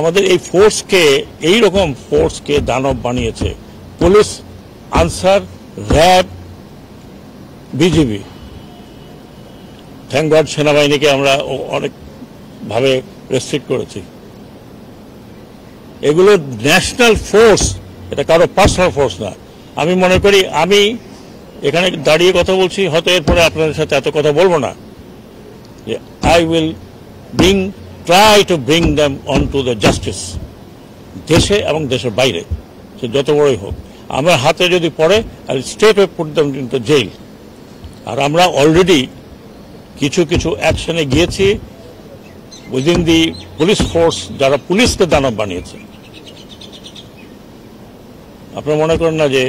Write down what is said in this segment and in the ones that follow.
আমাদের এই ফোর্সকে, এইরকম ফোর্সকে দানব বানিয়েছে police, answer, RAB, BGB. Thank god সেনাবাহিনীকে আমরা অনেকভাবে রেস্ট্রিক্ট করেছি। এগুলো ন্যাশনাল ফোর্স, এটা কারো পার্সোনাল ফোর্স না। আমি মনে করি, আমি এখানে দাঁড়িয়ে কথা বলছি, হয়তো এরপরে আপনাদের সাথে এত কথা বলবো না, যে I will try to bring them on to the justice, দেশে এবং দেশের বাইরে, সে যত বড়ই হোক। আমার হাতে যদি পড়ে, I will straight way put them in the jail. আর আমরা অলরেডি কিছু কিছু অ্যাকশনে গিয়েছি উইদিন দি পুলিশ ফোর্স, যারা পুলিশকে দানব বানিয়েছে। আপনারা মনে করেন না যে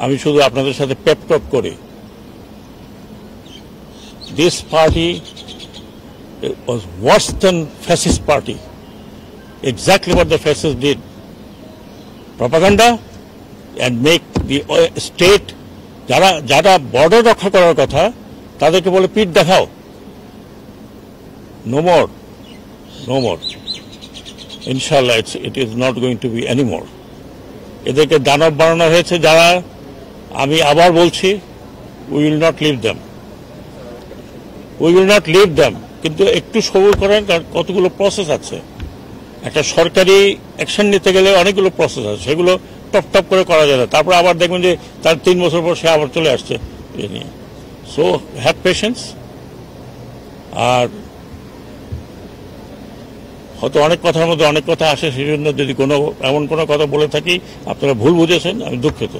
আমি শুধু আপনাদের সাথে পেপ টক করি। This party was worse than fascist party. Exactly what the fascists did. Propaganda and make the state, যারা বর্ডার রক্ষা করার কথা তাদেরকে বলে পিঠ দেখাও। No more. Inshallah, it is not going to be anymore. এদেরকে দানব বানানো হয়েছে যারা, আমি আবার বলছি, we will not leave them. কিন্তু একটু সবুর করেন, কারণ কতগুলো প্রসেস আছে। একটা সরকারি অ্যাকশন নিতে গেলে অনেকগুলো প্রসেস আছে, সেগুলো টপ করে করা যায় না। তারপর আবার দেখবেন যে তার 3 বছর পর সে আবার চলে আসছে এ নিয়ে। So have patience. আর হয়তো অনেক কথার মধ্যে অনেক কথা আসে, সেই জন্য যদি এমন কোনো কথা বলে থাকি আপনারা ভুল বুঝেছেন, আমি দুঃখিত।